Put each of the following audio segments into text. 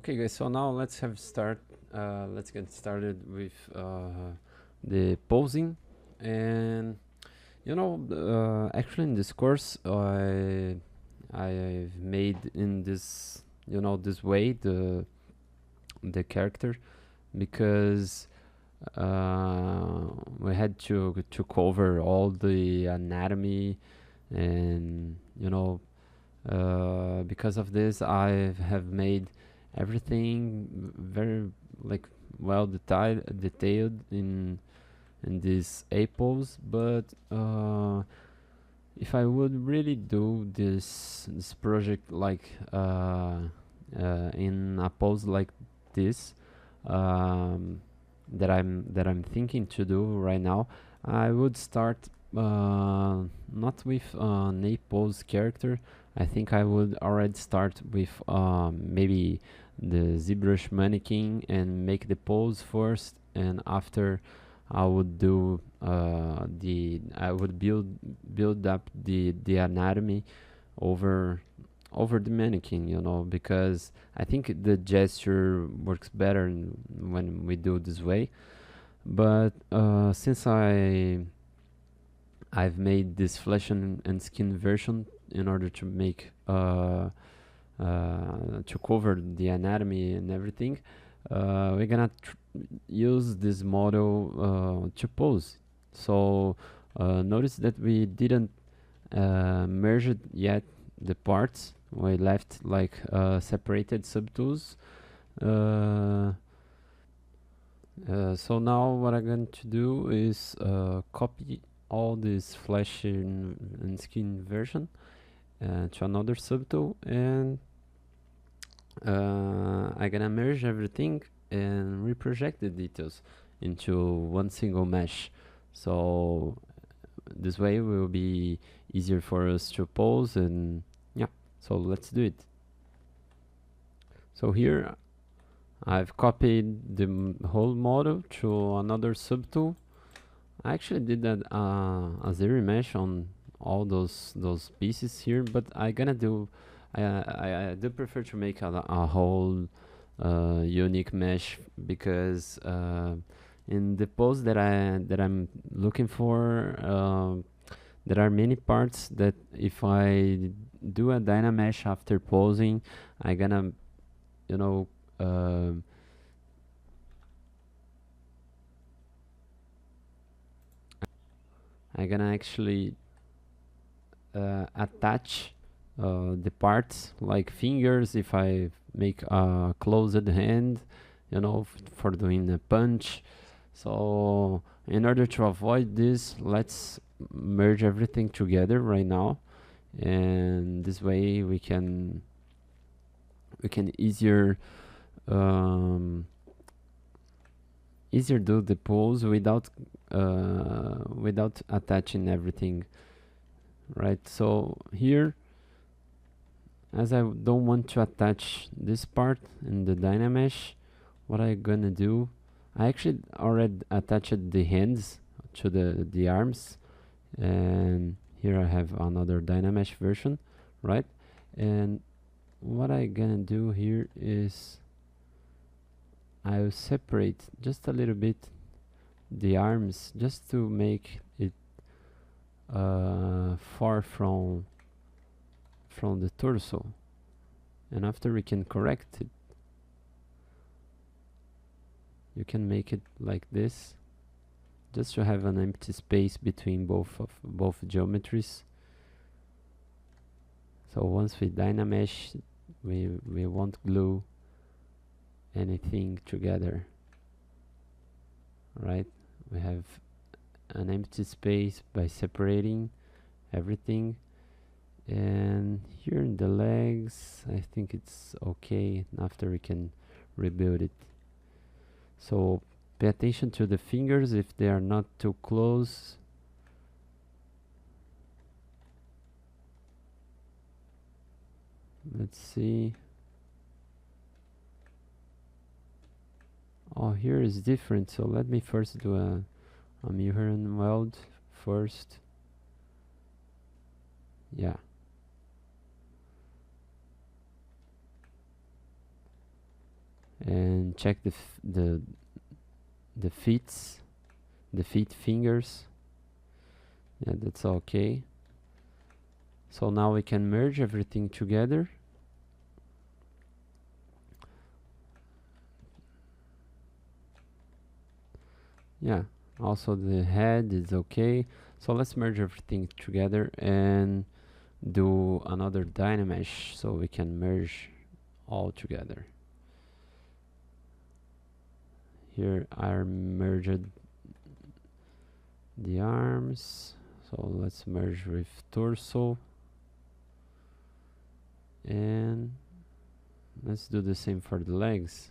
Okay, guys. So now let's get started with the posing, and actually in this course, I've made in this this way the character because we had to cover all the anatomy, and because of this I have made everything very like well detailed in these apples. But if I would really do this project like in a pose like this, um, that I'm thinking to do right now, I would start not with an a pose character. I think I would already start with maybe the ZBrush mannequin and make the pose first, and after I would build up the anatomy over the mannequin, because I think the gesture works better when we do this way. But since I've made this flesh and skin version in order to make to cover the anatomy and everything, we're gonna use this model to pose. So notice that we didn't merge it yet the parts. We left like separated subtools. Uh, so now what I'm going to do is copy all this flesh and skin version to another subtool, and I'm gonna merge everything and reproject the details into one single mesh. So this way it will be easier for us to pose, and yeah, so let's do it. So here I've copied the whole model to another subtool. I actually did that a zero mesh on all those pieces here, but I do prefer to make a whole unique mesh, because in the pose that I'm looking for, there are many parts that if I do a Dynamesh after posing, I gonna you know um I gonna actually attach the parts like fingers if I make a closed hand, for doing a punch. So in order to avoid this, let's merge everything together right now, and this way we can um, easier do the pose without attaching everything, right? So here, as I don't want to attach this part in the Dynamesh, what I gonna do, I actually already attached the hands to the arms, and here I have another Dynamesh version, right? And what I gonna do here is I'll separate just a little bit the arms, just to make it far from the torso, and after we can correct it. You can make it like this, just to have an empty space between both geometries. So once we Dynamesh, we won't glue anything together, right? We have an empty space by separating everything. And here in the legs, I think it's okay. After we can rebuild it. So pay attention to the fingers if they are not too close. Let's see. Oh, here is different. So let me first do a mirror and weld first. Yeah. and check the feet fingers. Yeah, that's okay. So now we can merge everything together. Yeah, also the head is okay. So let's merge everything together and do another Dynamesh so we can merge all together. Here I merged the arms, so let's merge with torso, and let's do the same for the legs.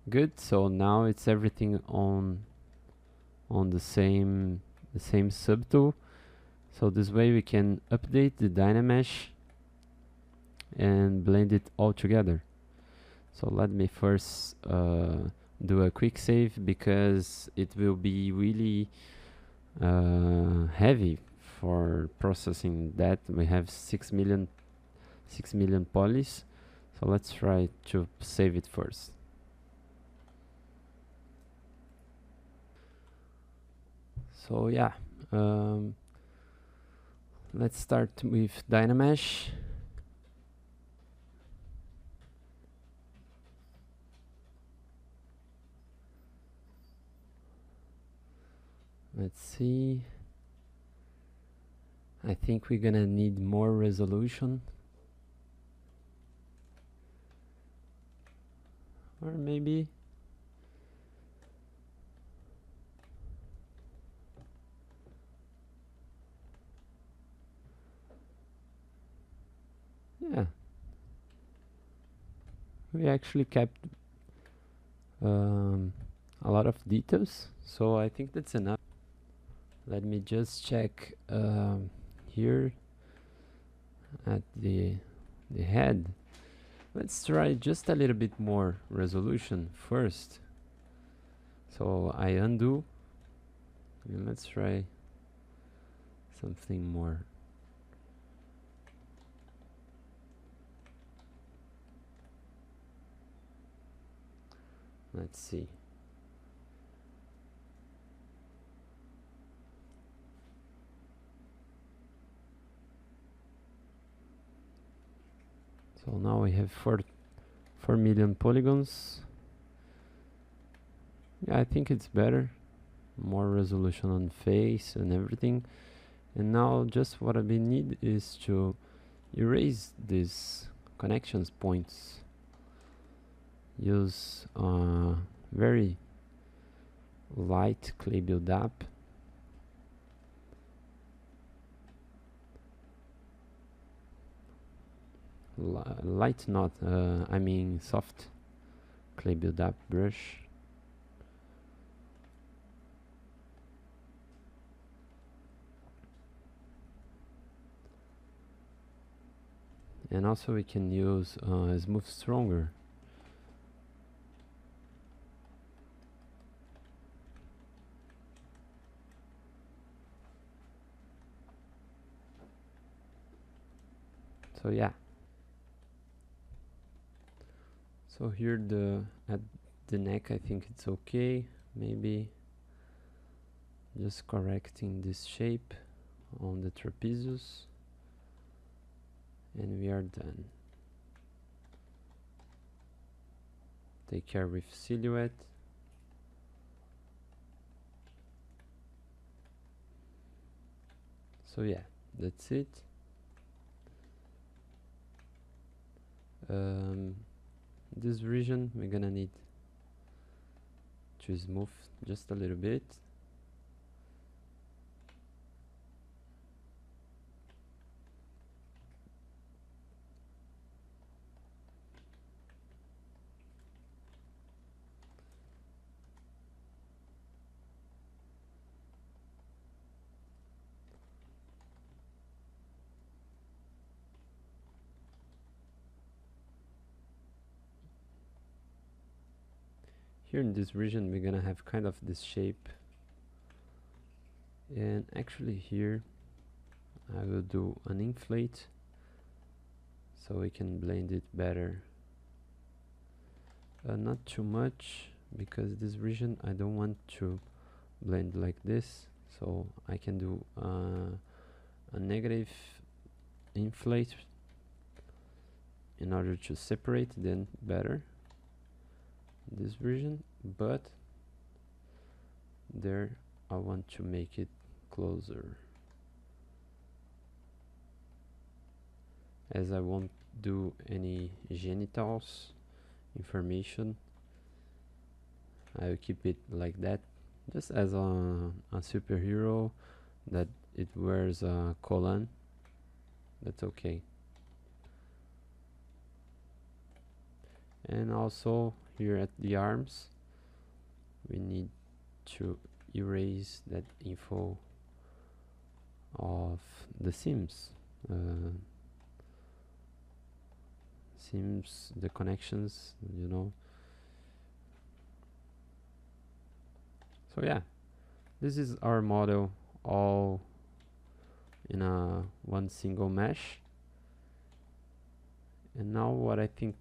Good, so now it's everything on the same subtool. So this way we can update the Dynamesh and blend it all together. So let me first do a quick save, because it will be really heavy for processing that. We have 6 million polys, so let's try to save it first. So yeah, let's start with Dynamesh. Let's see. I think we're gonna need more resolution, or maybe yeah, we actually kept a lot of details, so I think that's enough. Let me just check here at the head. Let's try just a little bit more resolution first. So I undo, and let's try something more. Let's see. So now we have 4 million polygons. Yeah, I think it's better. More resolution on face and everything. And now just what we need is to erase these connections points. Use very light clay build-up. Light, not I mean soft clay build-up brush. And also we can use Smooth Stronger. So yeah. So here at the neck I think it's okay. Maybe just correcting this shape on the trapezius, and we are done. Take care with silhouette. So yeah, that's it. This region we're gonna need to smooth just a little bit. Here in this region we're gonna have kind of this shape, And actually here I will do an inflate so we can blend it better. Not too much, because this region I don't want to blend like this, so I can do a negative inflate in order to separate then better this region, but there I want to make it closer, as I won't do any genitals information. I will keep it like that, just as a superhero that it wears a colon. That's okay. And also here at the arms we need to erase that info of the seams, the connections, you know. So yeah, this is our model all in a one single mesh. And now what I think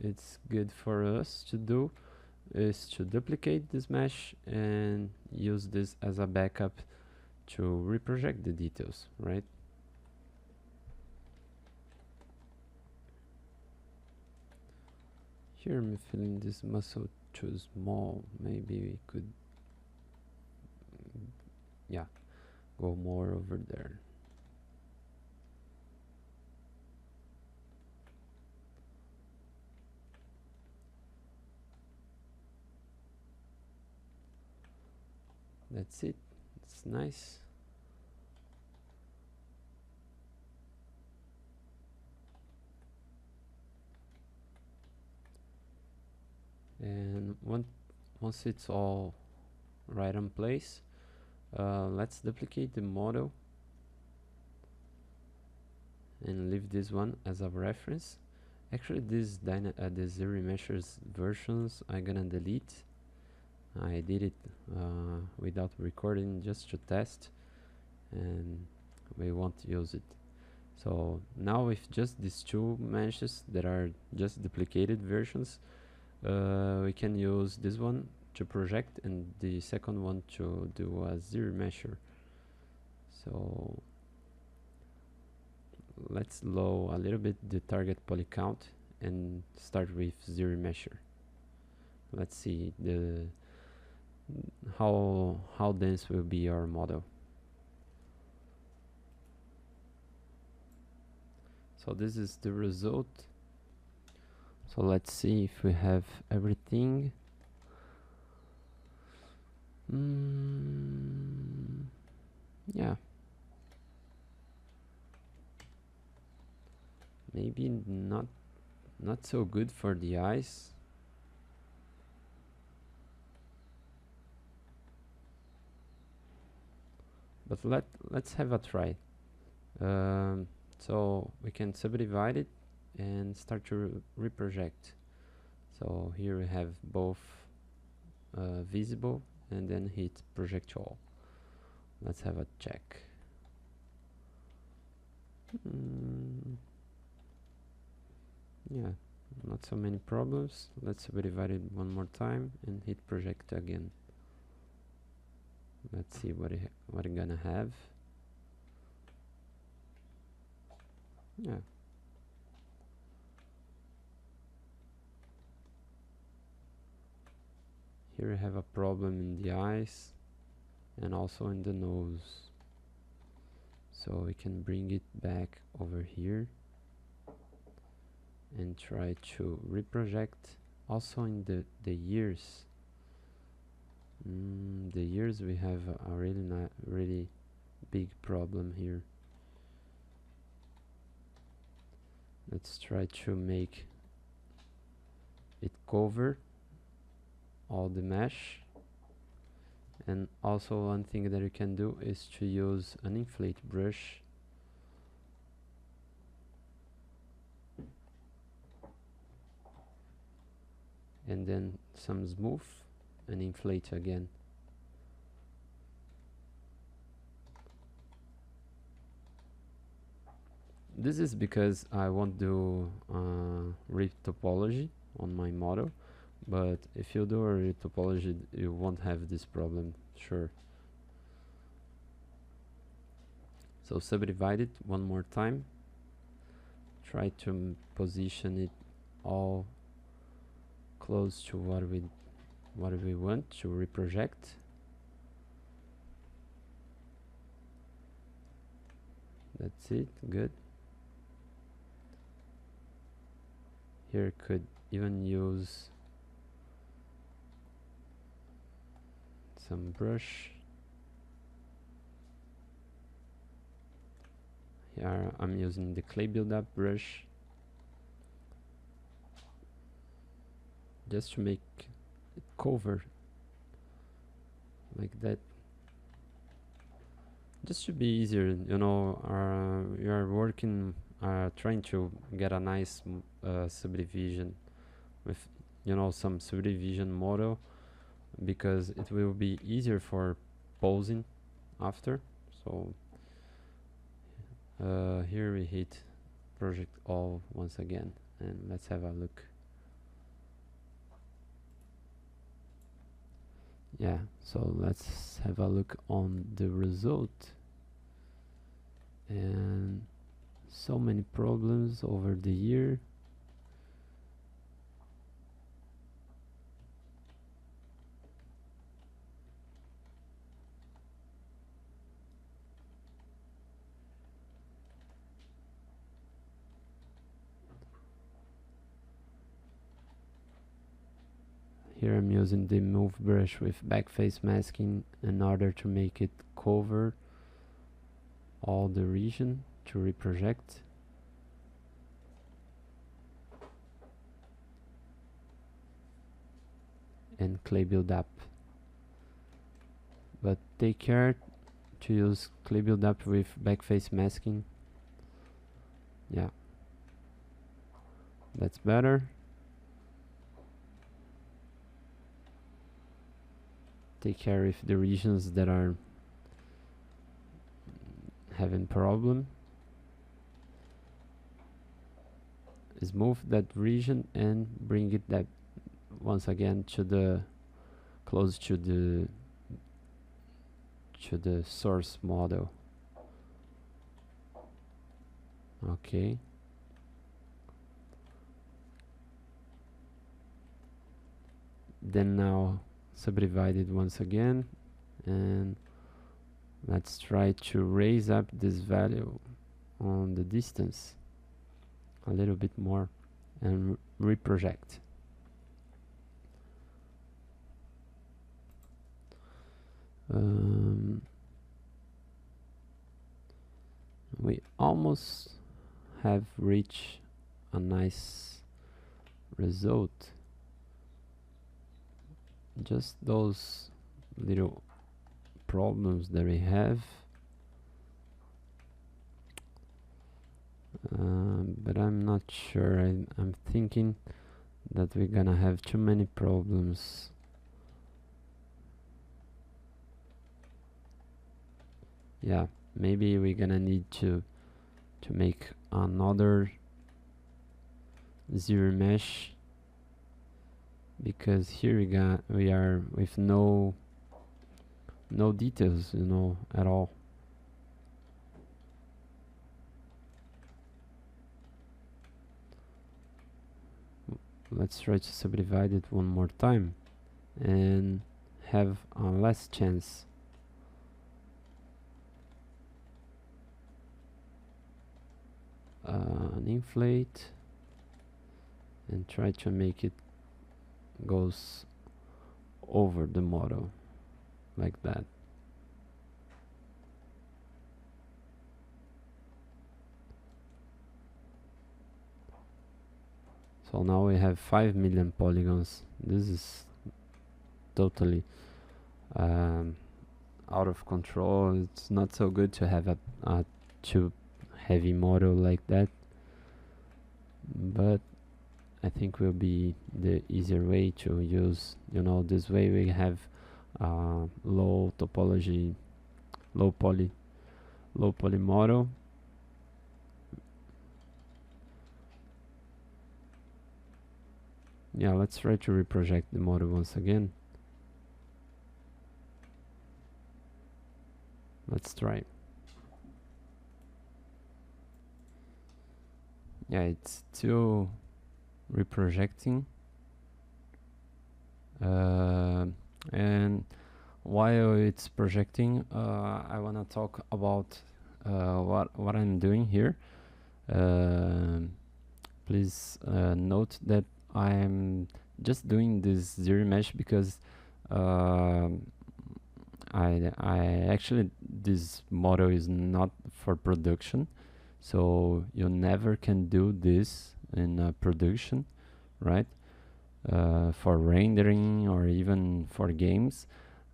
it's good for us to do is to duplicate this mesh and use this as a backup to reproject the details, right? Here I'm feeling this muscle too small. Maybe we could, yeah, go more over there. That's it. It's nice. And once it's all right in place, let's duplicate the model and leave this one as a reference. Actually, this the ZRemeshers versions I'm gonna delete. I did it without recording, just to test, and we won't use it. So now with just these two meshes that are just duplicated versions, we can use this one to project and the second one to do a ZRemesher. So let's lower a little bit the target poly count and start with ZRemesher. Let's see how dense will be our model. So this is the result. So let's see if we have everything. Yeah, maybe not so good for the eyes. But let's have a try. So we can subdivide it and start to reproject. So here we have both visible and then hit project all. Let's have a check. Yeah, not so many problems. Let's subdivide it one more time and hit project again. Let's see what we're gonna have. Yeah. Here we have a problem in the eyes and also in the nose. So we can bring it back over here and try to reproject. Also in the ears. The ears, we have a really big problem here. Let's try to make it cover all the mesh. And also one thing that you can do is to use an inflate brush and then some smooth and inflate again. This is because I won't do rig topology on my model, but if you do a rig topology, you won't have this problem, sure. So subdivide it one more time. Try to position it all close to what we want to reproject. That's it, good. Here could even use some brush. Here I'm using the clay buildup brush just to make it cover like that, just to be easier, you know. You are working, trying to get a nice subdivision with, you know, some subdivision model, because it will be easier for posing after. So here we hit project all once again, and let's have a look. Yeah, so let's have a look on the result. And so many problems over the year. Here I'm using the move brush with backface masking in order to make it cover all the region to reproject. And clay buildup, but take care to use clay buildup with backface masking. Yeah, that's better. Take care if the regions that are having problem, smooth that region and bring it that once again to the close to the source model. Okay, then now subdivide it once again, and let's try to raise up this value on the distance a little bit more and reproject. We almost have reached a nice result. Just those little problems that we have, but I'm not sure. I'm thinking that we're gonna have too many problems. Yeah, maybe we're gonna need to make another zero mesh, because here we are with no details, you know, at all. Let's try to subdivide it one more time and have a last chance. An inflate and try to make it goes over the model like that. So now we have 5 million polygons. This is totally out of control. It's not so good to have a too heavy model like that, but I think will be the easier way to use. You know, this way we have low topology, low poly model Yeah, let's try to reproject the model once again. Let's try. Yeah, it's still reprojecting. And while it's projecting, I want to talk about what I'm doing here. Please note that I'm just doing this zero mesh because I actually, this model is not for production, so you never can do this in production, right? For rendering or even for games.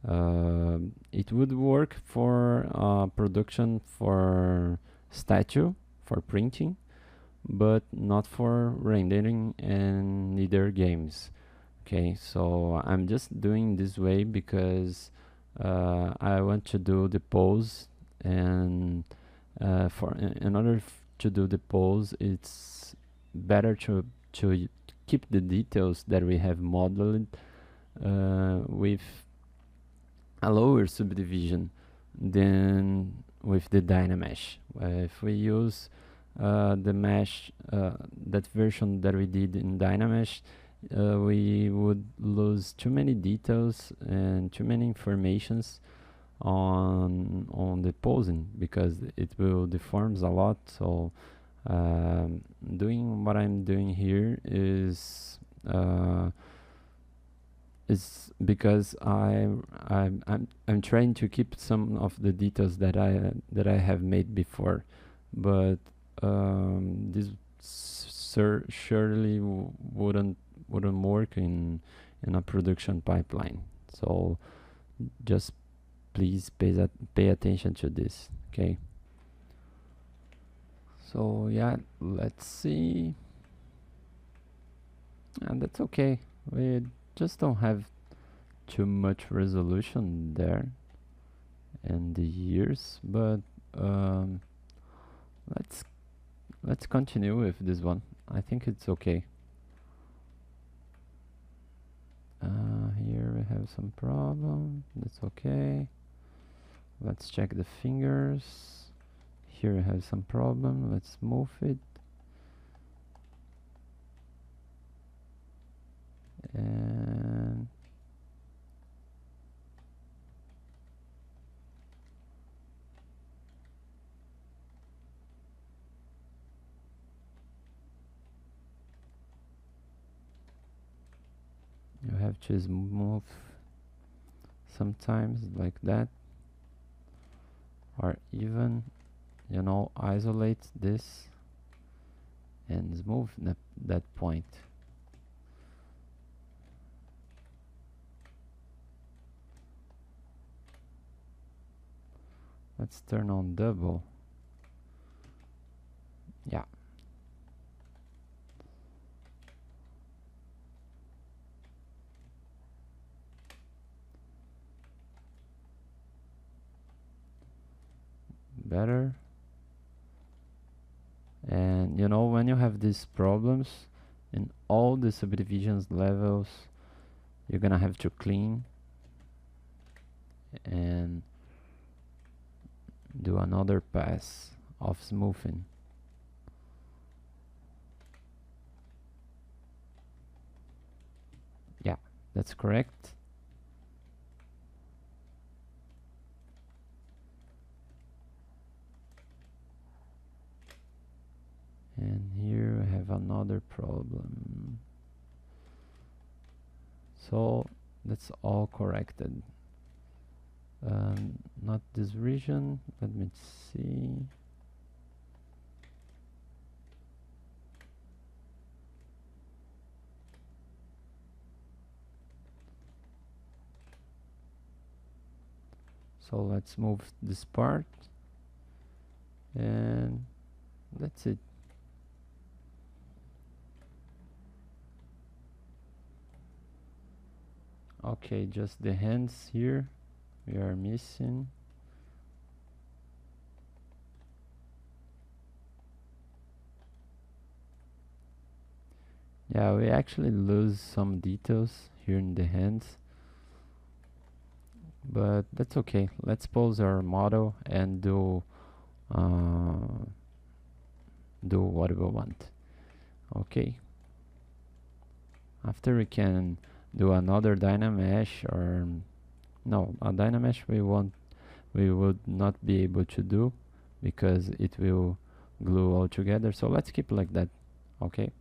It would work for production for statue, for printing, but not for rendering and neither games. Okay, so I'm just doing this way because I want to do the pose, and in order to do the pose, it's better to keep the details that we have modeled with a lower subdivision than with the Dynamesh. If we use the mesh, that version that we did in Dynamesh, we would lose too many details and too many informations on the posing because it will deforms a lot. So doing what I'm doing here is because I'm trying to keep some of the details that I have made before, but this surely wouldn't work in a production pipeline. So just please pay attention to this, okay? So yeah, let's see. And that's okay. We just don't have too much resolution there in the years, but let's continue with this one. I think it's okay. Here we have some problem. That's okay. Let's check the fingers. Here we have some problem. Let's move it. And you have to move sometimes like that, or even, you know, isolate this and move that point. Let's turn on double. Yeah. Better. And you know, when you have these problems in all the subdivisions levels, you're gonna have to clean and do another pass of smoothing. Yeah, that's correct. And here I have another problem. So that's all corrected. Not this region. Let me see. So let's move this part, and that's it. Okay, just the hands here we are missing. Yeah, we actually lose some details here in the hands, but that's okay. Let's pause our model and uh, do what we want. Okay. After we can do another Dynamesh, or no, a Dynamesh we would not be able to do because it will glue all together. So let's keep like that. Okay.